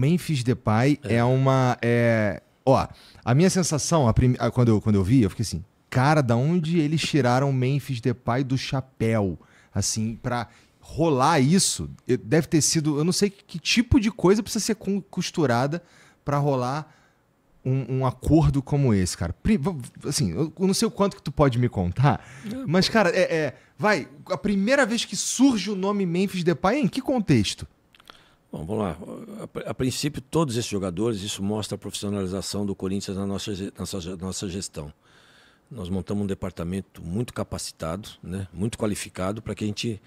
Memphis Depay é uma... Ó, a minha sensação, quando eu vi, eu fiquei assim, cara, da onde eles tiraram o Memphis Depay do chapéu? Assim, pra rolar isso, deve ter sido... Eu não sei que tipo de coisa precisa ser costurada pra rolar um acordo como esse, cara. Assim, eu não sei o quanto que tu pode me contar, mas, cara, vai, a primeira vez que surge o nome Memphis Depay, em que contexto? Bom, vamos lá. A princípio, todos esses jogadores, isso mostra a profissionalização do Corinthians na nossa gestão. Nós montamos um departamento muito capacitado, né, muito qualificado, para que a gente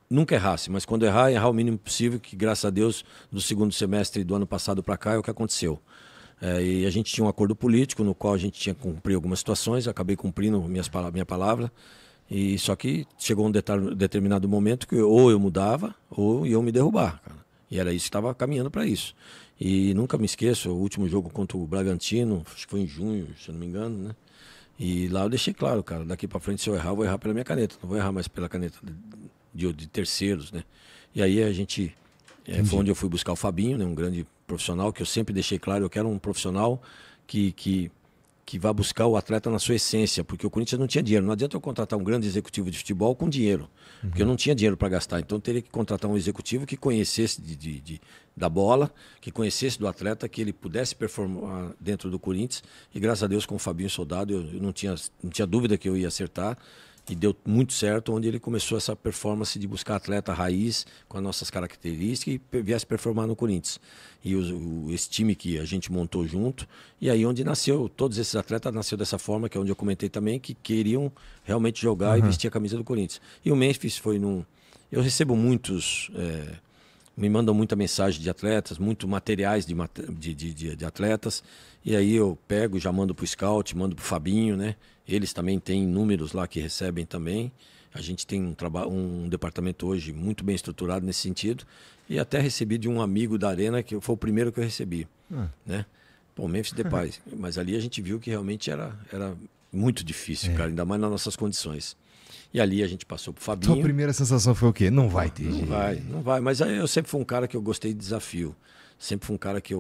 nunca errasse, mas quando errar o mínimo possível, que graças a Deus, do segundo semestre do ano passado para cá, é o que aconteceu. E a gente tinha um acordo político no qual a gente tinha que cumprir algumas situações, acabei cumprindo minha palavra, e só que chegou um determinado momento que ou eu mudava ou iam me derrubar, cara. E era isso que estava caminhando para isso. E nunca me esqueço, o último jogo contra o Bragantino, acho que foi em junho, se eu não me engano, né? E lá eu deixei claro, cara, daqui para frente se eu errar, eu vou errar pela minha caneta, não vou errar mais pela caneta de terceiros, né? E aí a gente... foi onde eu fui buscar o Fabinho, né, um grande profissional, que eu sempre deixei claro, eu quero um profissional que vá buscar o atleta na sua essência, porque o Corinthians não tinha dinheiro. Não adianta eu contratar um grande executivo de futebol com dinheiro, porque eu não tinha dinheiro para gastar. Então eu teria que contratar um executivo que conhecesse da bola, que conhecesse do atleta, que ele pudesse performar dentro do Corinthians. E graças a Deus com o Fabinho Soldado eu não tinha dúvida que eu ia acertar. E deu muito certo, onde ele começou essa performance de buscar atleta raiz com as nossas características e viesse performar no Corinthians. E esse time que a gente montou junto, e aí onde nasceu, todos esses atletas nasceu dessa forma, que é onde eu comentei também, que queriam realmente jogar e vestir a camisa do Corinthians. E o Memphis foi Eu recebo muitos... me mandam muita mensagem de atletas, muito materiais de atletas, e aí eu pego, já mando para o scout, mando para o Fabinho, né? Eles também têm números lá que recebem também. A gente tem um departamento hoje muito bem estruturado nesse sentido, e até recebi de um amigo da Arena, que foi o primeiro que eu recebi, né? Pô, Memphis Depay. Mas ali a gente viu que realmente era muito difícil, cara, ainda mais nas nossas condições. E ali a gente passou pro Fabinho. Tua primeira sensação foi o quê? Não vai ter jeito. Não vai. Mas aí eu sempre fui um cara que eu gostei de desafio. Sempre fui um cara que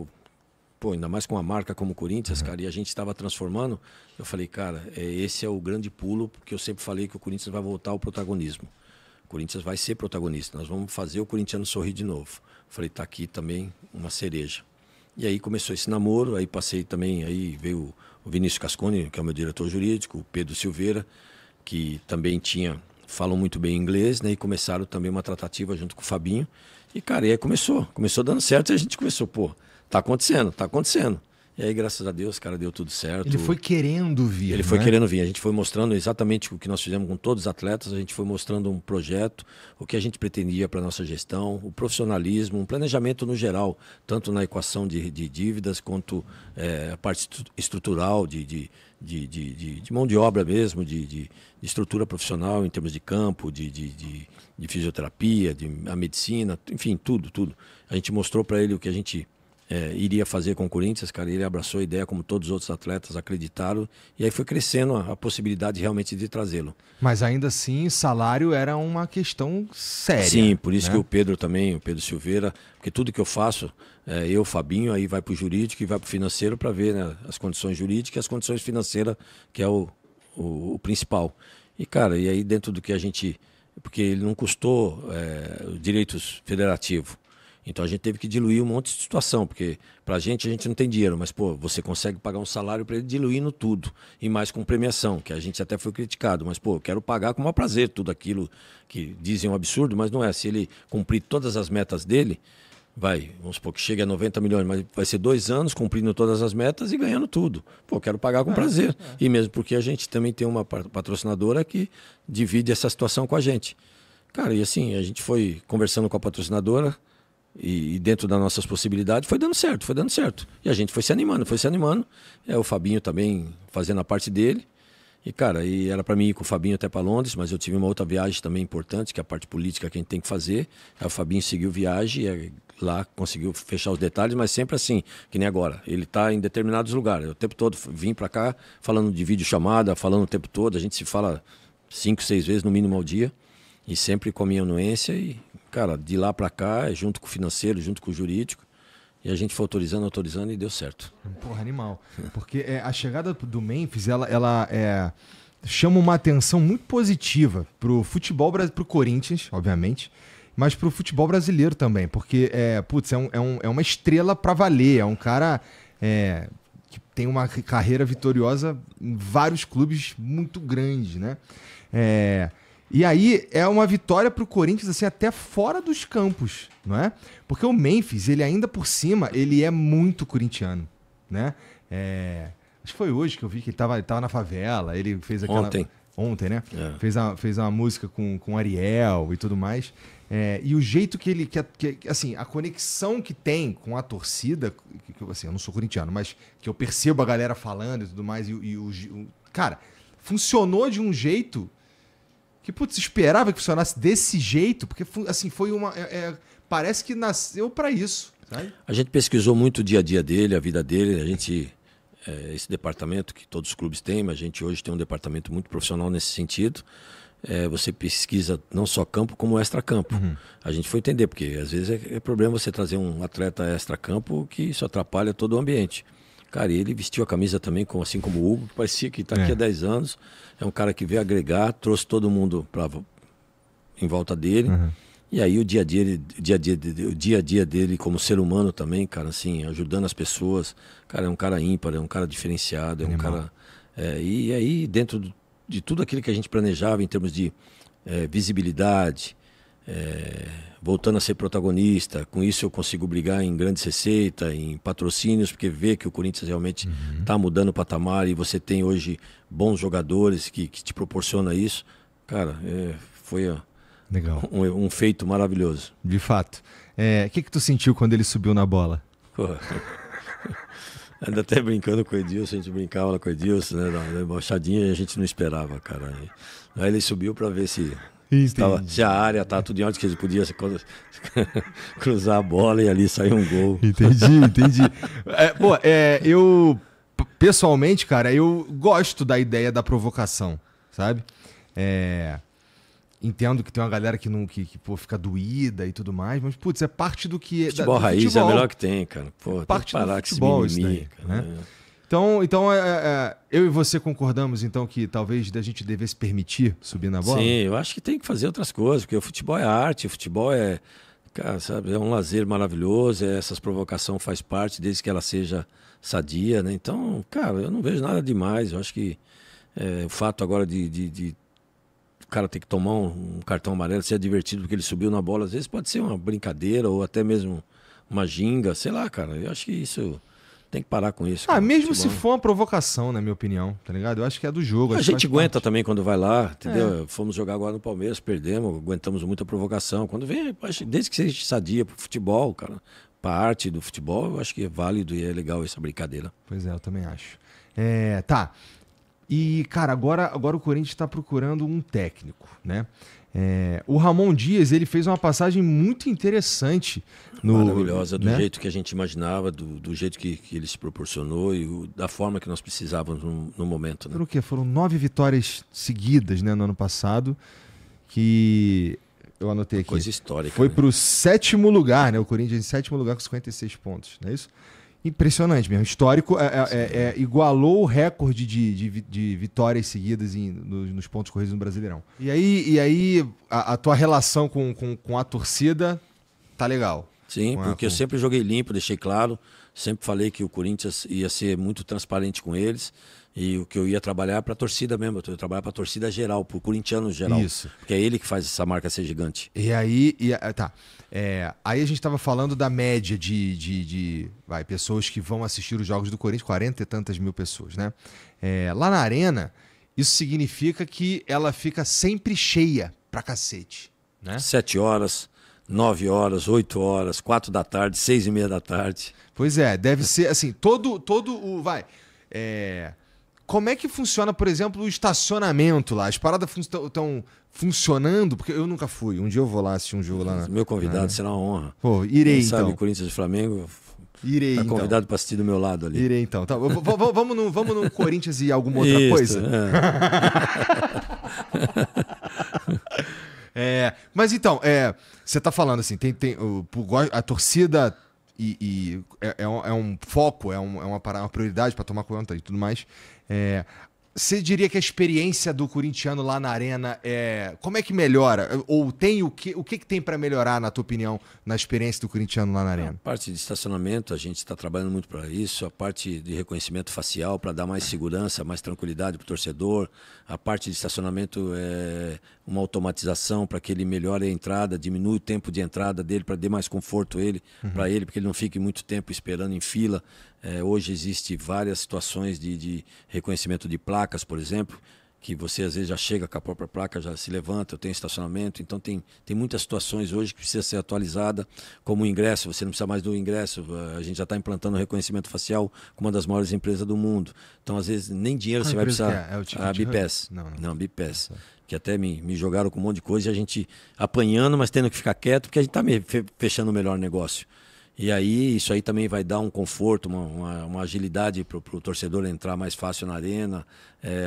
ainda mais com uma marca como o Corinthians, cara, e a gente estava transformando, eu falei, cara, esse é o grande pulo, porque eu sempre falei que o Corinthians vai voltar ao protagonismo. O Corinthians vai ser protagonista, nós vamos fazer o corintiano sorrir de novo. Eu falei, tá aqui também uma cereja. E aí começou esse namoro, aí passei também, aí veio o Vinícius Cascone, que é o meu diretor jurídico, o Pedro Silveira, que também falam muito bem inglês, né? E começaram também uma tratativa junto com o Fabinho. E, cara, e aí começou dando certo, e a gente começou, tá acontecendo. E aí, graças a Deus, cara, deu tudo certo. Ele foi querendo vir, Ele foi querendo vir. A gente foi mostrando exatamente o que nós fizemos com todos os atletas, a gente foi mostrando um projeto, o que a gente pretendia para a nossa gestão, o profissionalismo, um planejamento no geral, tanto na equação de dívidas, quanto a parte estrutural, de mão de obra mesmo, de estrutura profissional em termos de campo, de fisioterapia, a medicina, enfim, tudo. A gente mostrou para ele o que a gente iria fazer com o Corinthians, cara, ele abraçou a ideia, como todos os outros atletas acreditaram, e aí foi crescendo a possibilidade realmente de trazê-lo. Mas ainda assim, salário era uma questão séria. Sim, por isso que o Pedro Silveira, porque tudo que eu faço, eu, Fabinho, aí vai para o jurídico e vai para o financeiro para ver, né, as condições jurídicas e as condições financeiras, que é o principal. E, cara, e aí dentro do que a gente... Porque ele não custou direitos federativos. Então a gente teve que diluir um monte de situação, porque pra gente a gente não tem dinheiro, mas pô, você consegue pagar um salário para ele diluindo tudo, e mais com premiação, que a gente até foi criticado, mas pô, eu quero pagar com o maior prazer tudo aquilo que dizem um absurdo, mas não é. Se ele cumprir todas as metas dele, vamos supor que chegue a 90 milhões, mas vai ser 2 anos cumprindo todas as metas e ganhando tudo. Pô, eu quero pagar com prazer. E mesmo porque a gente também tem uma patrocinadora que divide essa situação com a gente. Cara, e assim, a gente foi conversando com a patrocinadora, e dentro das nossas possibilidades foi dando certo. E a gente foi se animando. O Fabinho também fazendo a parte dele. E, cara, era para mim ir com o Fabinho até para Londres, mas eu tive uma outra viagem também importante, que é a parte política que a gente tem que fazer. Aí o Fabinho seguiu viagem e lá conseguiu fechar os detalhes, mas sempre assim, que nem agora. Ele está em determinados lugares. O tempo todo vim para cá falando de videochamada, falando o tempo todo. A gente se fala 5, 6 vezes no mínimo ao dia. E sempre com a minha anuência e, cara, de lá para cá, junto com o financeiro, junto com o jurídico. E a gente foi autorizando e deu certo. Porra, animal. Porque a chegada do Memphis, ela chama uma atenção muito positiva pro futebol, pro Corinthians, obviamente, mas pro futebol brasileiro também. Porque, é uma estrela pra valer. É um cara que tem uma carreira vitoriosa em vários clubes muito grandes, né? E aí é uma vitória pro Corinthians, assim, até fora dos campos, não é? Porque o Memphis, ele ainda por cima, ele é muito corintiano, né? Acho que foi hoje que eu vi que ele tava na favela, ele fez aquela... Ontem, né? Fez uma música com Ariel e tudo mais. E o jeito que ele... assim, a conexão que tem com a torcida, assim, eu não sou corintiano, mas que eu percebo a galera falando e tudo mais, cara, funcionou de um jeito que, putz, esperava que funcionasse desse jeito, porque, assim, foi uma... parece que nasceu para isso, sabe? A gente pesquisou muito o dia a dia dele, a vida dele, a gente... esse departamento que todos os clubes têm, mas a gente hoje tem um departamento muito profissional nesse sentido. Você pesquisa não só campo, como extra-campo. A gente foi entender, porque às vezes é problema você trazer um atleta extra-campo que isso atrapalha todo o ambiente. Cara, e ele vestiu a camisa também, assim como o Hugo, que parecia que está aqui há 10 anos. É um cara que veio agregar, trouxe todo mundo em volta dele. E aí o dia a dia dele como ser humano também, cara, assim, ajudando as pessoas. Cara, é um cara ímpar, é um cara diferenciado, é um cara... e aí, dentro de tudo aquilo que a gente planejava em termos de visibilidade, voltando a ser protagonista, com isso eu consigo brigar em grandes receitas, em patrocínios, porque vê que o Corinthians realmente está mudando o patamar e você tem hoje bons jogadores que te proporcionam isso. Cara, foi... Legal. Um feito maravilhoso. De fato. O que tu sentiu quando ele subiu na bola? Ainda até brincando com o Edilson, a gente brincava lá com o Edilson, né? Na baixadinha, a gente não esperava, cara. Aí ele subiu para ver se a área estava tudo em ordem, que ele podia cruzar a bola e ali sair um gol. Entendi. Eu, pessoalmente, cara, eu gosto da ideia da provocação, sabe? Entendo que tem uma galera que fica doída e tudo mais, mas, putz, é parte do que... Futebol raiz é o melhor que tem, cara. Pô, parte tem que parar do futebol, com esse mimimi, daí, cara. Né? Então eu e você concordamos, então, que talvez a gente devesse permitir subir na bola? Sim, eu acho que tem que fazer outras coisas, porque o futebol é arte, o futebol cara, sabe, é um lazer maravilhoso, essas provocações faz parte, desde que ela seja sadia, né? Então, cara, eu não vejo nada demais, eu acho que o fato agora de o cara ter que tomar um cartão amarelo, ser divertido porque ele subiu na bola, às vezes pode ser uma brincadeira ou até mesmo uma ginga, sei lá, cara. Eu acho que isso tem que parar com isso. Mesmo se for uma provocação, na minha opinião, tá ligado? Eu acho que é do jogo. A gente aguenta também quando vai lá, entendeu? Fomos jogar agora no Palmeiras, perdemos, aguentamos muita provocação. Quando vem, desde que seja sadia pro futebol, cara, pra arte do futebol, eu acho que é válido e é legal essa brincadeira. Pois eu também acho. Tá. E, cara, agora o Corinthians está procurando um técnico, né? O Ramon Dias, ele fez uma passagem muito interessante. Maravilhosa, do né? jeito que a gente imaginava, do jeito que ele se proporcionou e da forma que nós precisávamos no momento. Né? Foram o quê? Foram 9 vitórias seguidas, né, no ano passado, que eu anotei aqui. Coisa histórica. Foi para o 7º lugar, né? O Corinthians em 7º lugar com 56 pontos, não é isso? Impressionante mesmo. Histórico, igualou o recorde de vitórias seguidas nos pontos corridos no Brasileirão. E aí a tua relação com a torcida tá legal? Sim, porque eu sempre joguei limpo, deixei claro. Sempre falei que o Corinthians ia ser muito transparente com eles. E o que eu ia trabalhar para a torcida mesmo. Eu ia trabalhar para a torcida geral, para o corintiano geral. Isso. Porque é ele que faz essa marca ser gigante. E aí... aí a gente estava falando da média de pessoas que vão assistir os jogos do Corinthians, 40 e tantas mil pessoas, né? Lá na Arena, isso significa que ela fica sempre cheia pra cacete, né? 7 horas, 9 horas, 8 horas, 4 da tarde, 6:30 da tarde. Pois é, deve ser assim, todo o... Como é que funciona, por exemplo, o estacionamento lá? As paradas estão funcionando? Porque eu nunca fui. Um dia eu vou lá assistir um jogo lá. Meu convidado será uma honra. Pô, irei Quem então. sabe Corinthians e Flamengo. Irei tá convidado para assistir do meu lado ali. Irei então. Tá, vamos no Corinthians e alguma outra coisa? Mas então, você tá falando assim, a torcida é um foco, é uma prioridade para tomar conta e tudo mais. Você diria que a experiência do corintiano lá na Arena como é que melhora? Ou tem o que tem para melhorar, na tua opinião, na experiência do corintiano lá na Arena? A parte de estacionamento, a gente está trabalhando muito para isso. A parte de reconhecimento facial, para dar mais segurança, mais tranquilidade para o torcedor. A parte de estacionamento é uma automatização para que ele melhore a entrada, diminui o tempo de entrada dele, para dar mais conforto para ele, porque ele não fique muito tempo esperando em fila. Hoje existe várias situações de reconhecimento de placas, por exemplo, que você às vezes já chega com a própria placa, já se levanta, eu tenho estacionamento. Então tem muitas situações hoje que precisa ser atualizada, como o ingresso, você não precisa mais do ingresso, a gente já está implantando o reconhecimento facial com uma das maiores empresas do mundo. Então às vezes nem dinheiro você vai precisar. A Bipes. Não, Bipes. Que até me jogaram com um monte de coisa e a gente apanhando, mas tendo que ficar quieto, porque a gente está fechando o melhor negócio. E aí, isso aí também vai dar um conforto, uma agilidade para o torcedor entrar mais fácil na arena.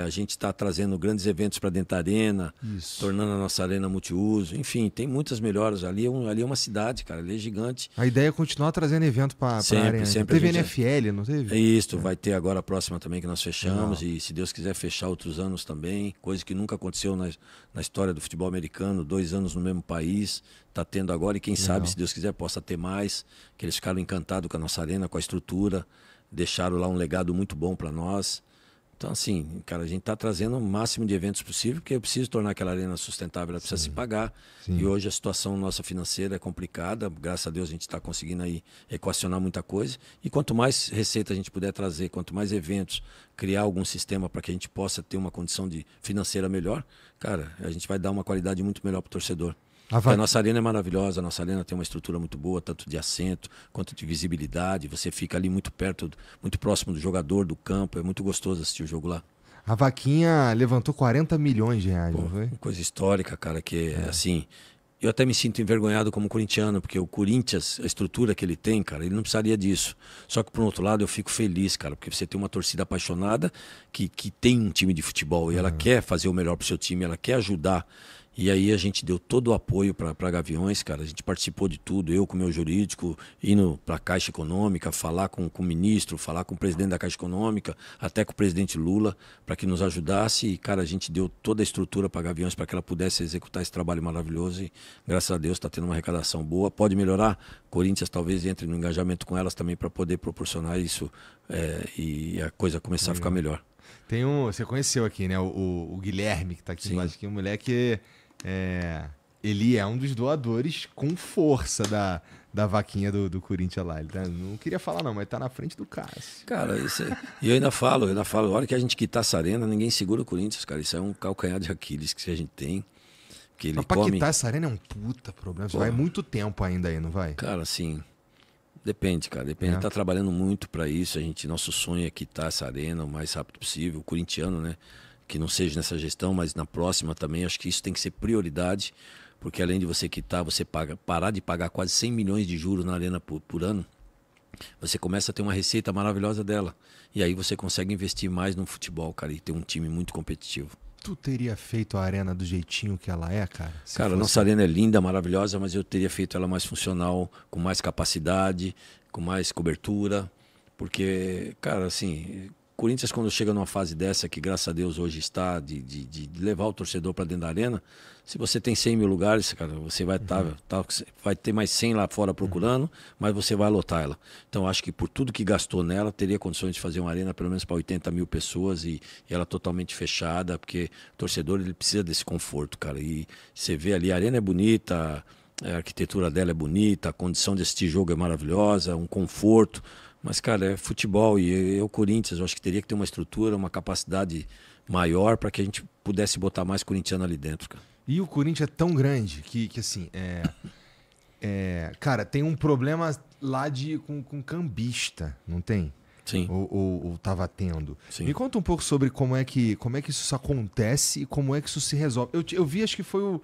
A gente está trazendo grandes eventos para dentro da arena, tornando a nossa arena multiuso. Enfim, tem muitas melhoras. Ali é uma cidade, cara, ali é gigante. A ideia é continuar trazendo evento para a arena. Teve NFL, não teve? Isso, vai ter agora a próxima também que nós fechamos. E se Deus quiser fechar outros anos também. Coisa que nunca aconteceu na história do futebol americano, 2 anos no mesmo país. Está tendo agora e quem sabe, se Deus quiser, possa ter mais. Que eles ficaram encantados com a nossa arena, com a estrutura. Deixaram lá um legado muito bom para nós. Então, assim, cara, a gente está trazendo o máximo de eventos possível, porque eu preciso tornar aquela arena sustentável, ela precisa se pagar. E hoje a situação nossa financeira é complicada, graças a Deus a gente está conseguindo aí equacionar muita coisa. E quanto mais receita a gente puder trazer, quanto mais eventos, criar algum sistema para que a gente possa ter uma condição financeira melhor, cara, a gente vai dar uma qualidade muito melhor para o torcedor. A nossa arena é maravilhosa, a nossa arena tem uma estrutura muito boa, tanto de assento quanto de visibilidade. Você fica ali muito perto, muito próximo do jogador, do campo. É muito gostoso assistir o jogo lá. A Vaquinha levantou 40 milhões de reais, não foi? Coisa histórica, cara, que assim... Eu até me sinto envergonhado como corintiano, porque o Corinthians, a estrutura que ele tem, cara, ele não precisaria disso. Só que, por outro lado, eu fico feliz, cara, porque você tem uma torcida apaixonada que tem um time de futebol e ela quer fazer o melhor pro seu time, ela quer ajudar. E aí a gente deu todo o apoio para Gaviões, cara. A gente participou de tudo, eu com o meu jurídico, indo para a Caixa Econômica, falar com o ministro, falar com o presidente da Caixa Econômica, até com o presidente Lula, para que nos ajudasse. E, cara, a gente deu toda a estrutura para Gaviões para que ela pudesse executar esse trabalho maravilhoso. E, graças a Deus, está tendo uma arrecadação boa. Pode melhorar. Corinthians talvez entre no engajamento com elas também para poder proporcionar isso e a coisa começar a ficar melhor. Você conheceu aqui, né? O Guilherme, que está aqui embaixo, aqui, um moleque... ele é um dos doadores com força da vaquinha do Corinthians lá. Ele não queria falar não, mas tá na frente do Cássio. Cara, e eu ainda falo, a hora que a gente quitar essa arena, ninguém segura o Corinthians, cara. Isso é um calcanhar de Aquiles que a gente tem. Que ele pra quitar essa arena é um puta problema. Vai muito tempo ainda aí, não vai? Cara, assim... Depende, cara. Depende. A gente tá trabalhando muito para isso. Nosso sonho é quitar essa arena o mais rápido possível. O corintiano, né? Que não seja nessa gestão, mas na próxima também. Acho que isso tem que ser prioridade, porque além de você quitar, você parar de pagar quase 100 milhões de juros na arena por ano, você começa a ter uma receita maravilhosa dela. E aí você consegue investir mais no futebol, cara, e ter um time muito competitivo. Tu teria feito a arena do jeitinho que ela é, cara? Cara, a nossa arena é linda, maravilhosa, mas eu teria feito ela mais funcional, com mais capacidade, com mais cobertura. Porque, cara, assim... Corinthians, quando chega numa fase dessa, que graças a Deus hoje está, de levar o torcedor para dentro da arena, se você tem 100 mil lugares, cara, você vai vai ter mais 100 lá fora procurando, mas você vai lotar ela. Então, acho que por tudo que gastou nela, teria condições de fazer uma arena pelo menos para 80 mil pessoas e ela totalmente fechada, porque o torcedor ele precisa desse conforto, cara. E você vê ali, a arena é bonita, a arquitetura dela é bonita, a condição de assistir jogo é maravilhosa, um conforto. Mas, cara, é futebol e o Corinthians, eu acho que teria que ter uma estrutura, uma capacidade maior para que a gente pudesse botar mais corintiano ali dentro, cara. E o Corinthians é tão grande que assim, cara, tem um problema lá com cambista, não tem? Sim. Ou tava tendo. Sim. Me conta um pouco sobre como é que isso acontece e como é que isso se resolve. Eu vi, acho que foi eu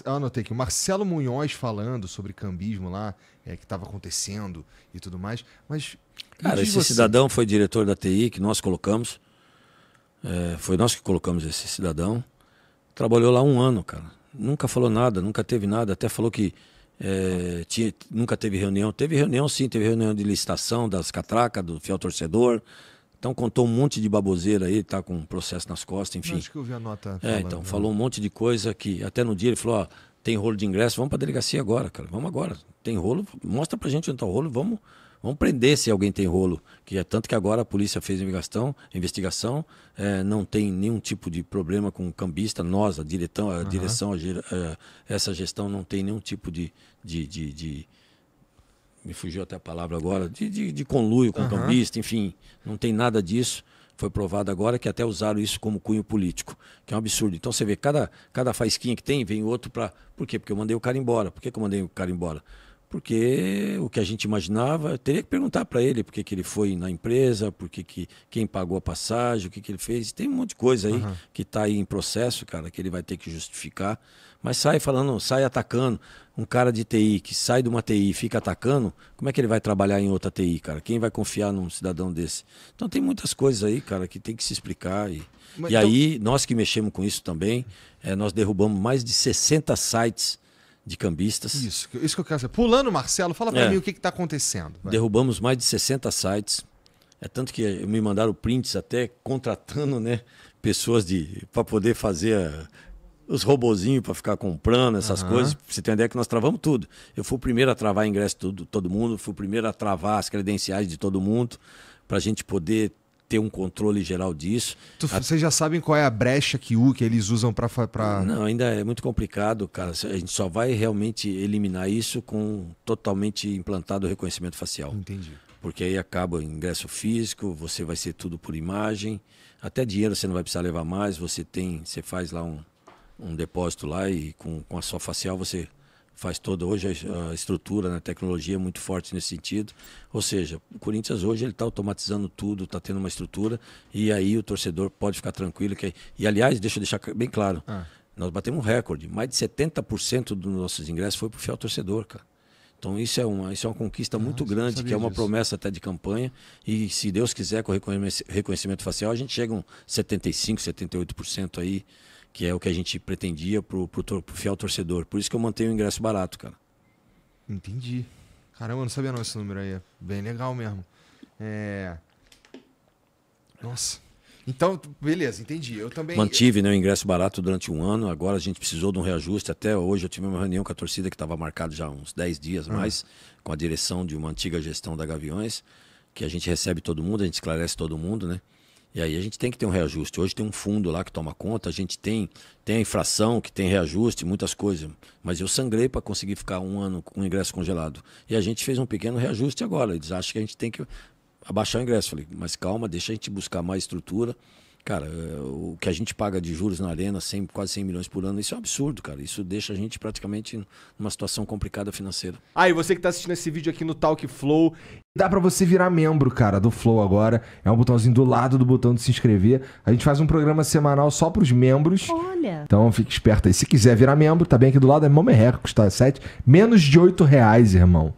anotei aqui, o Marcelo Munhoz falando sobre cambismo lá, que estava acontecendo e tudo mais, mas... Cara, esse cidadão foi diretor da TI que nós colocamos, foi nós que colocamos esse cidadão, trabalhou lá 1 ano, cara, nunca falou nada, nunca teve nada, até falou que Nunca teve reunião. Teve reunião, sim, teve reunião de licitação das catracas, do fiel torcedor. Então contou um monte de baboseira aí, tá com um processo nas costas, enfim. Acho que eu vi a nota. Então, falou um monte de coisa que até no dia ele falou, ó, tem rolo de ingresso, vamos pra delegacia agora, cara. Vamos agora. Tem rolo, mostra pra gente onde tá o rolo, vamos prender se alguém tem rolo. Tanto que agora a polícia fez investigação, não tem nenhum tipo de problema com o cambista, nós, a direção, essa gestão não tem nenhum tipo de me fugiu até a palavra agora, de conluio com o cambista, enfim, não tem nada disso. Foi provado agora que até usaram isso como cunho político, que é um absurdo. Então você vê, cada faísquinha que tem, vem outro para... Por quê? Porque eu mandei o cara embora. Por que eu mandei o cara embora? Porque o que a gente imaginava, teria que perguntar para ele por que ele foi na empresa, quem pagou a passagem, o que ele fez. Tem um monte de coisa aí que está aí em processo, cara, que ele vai ter que justificar. Mas sai atacando. Um cara de TI que sai de uma TI e fica atacando, como é que ele vai trabalhar em outra TI, cara? Quem vai confiar num cidadão desse? Então tem muitas coisas aí, cara, que tem que se explicar. Aí, nós que mexemos com isso também, nós derrubamos mais de 60 sites de cambistas. Isso que eu quero saber. Pulando, Marcelo, fala pra mim o que está acontecendo. Vai. Derrubamos mais de 60 sites. Tanto que me mandaram prints até contratando, né, pessoas para poder fazer os robozinhos para ficar comprando essas coisas. Pra você ter uma ideia que nós travamos tudo. Eu fui o primeiro a travar ingresso de todo mundo, fui o primeiro a travar as credenciais de todo mundo, para a gente poder ter um controle geral disso. Vocês já sabem qual é a brecha que eles usam para... Não, ainda é muito complicado, cara. A gente só vai realmente eliminar isso com totalmente implantado o reconhecimento facial. Entendi. Porque aí acaba o ingresso físico, você vai ser tudo por imagem, até dinheiro você não vai precisar levar mais, você faz lá um depósito lá e com a sua facial você faz toda. Hoje a estrutura, a tecnologia é muito forte nesse sentido. Ou seja, o Corinthians hoje ele está automatizando tudo, está tendo uma estrutura e aí o torcedor pode ficar tranquilo. E aliás, deixa eu deixar bem claro, nós batemos um recorde, mais de 70% dos nossos ingressos foi para o fiel torcedor, cara. Então isso é uma conquista muito grande, que é uma promessa até de campanha. E se Deus quiser, com o reconhecimento facial, a gente chega a um 75%, 78% aí, que é o que a gente pretendia pro fiel torcedor. Por isso que eu mantenho o ingresso barato, cara. Entendi. Caramba, eu não sabia não esse número aí. É bem legal mesmo. Nossa. Então, beleza, entendi. Eu também... Mantive, né, o ingresso barato durante um ano. Agora a gente precisou de um reajuste. Até hoje eu tive uma reunião com a torcida que estava marcada já há uns 10 dias mais, com a direção de uma antiga gestão da Gaviões, que a gente recebe todo mundo, a gente esclarece todo mundo, né? E aí a gente tem que ter um reajuste. Hoje tem um fundo lá que toma conta, a gente tem a infração que tem reajuste, muitas coisas. Mas eu sangrei para conseguir ficar um ano com o ingresso congelado. E a gente fez um pequeno reajuste agora. Eles acham que a gente tem que abaixar o ingresso. Falei, mas calma, deixa a gente buscar mais estrutura. Cara, o que a gente paga de juros na Arena, quase 100 milhões por ano, isso é um absurdo, cara. Isso deixa a gente praticamente numa situação complicada financeira. E você que tá assistindo esse vídeo aqui no Talk Flow, dá pra você virar membro, cara, do Flow agora. É um botãozinho do lado do botão de se inscrever. A gente faz um programa semanal só pros membros. Olha. Então fique esperto aí. Se quiser virar membro, tá bem aqui do lado, é mão merreca, custa menos de R$8, irmão.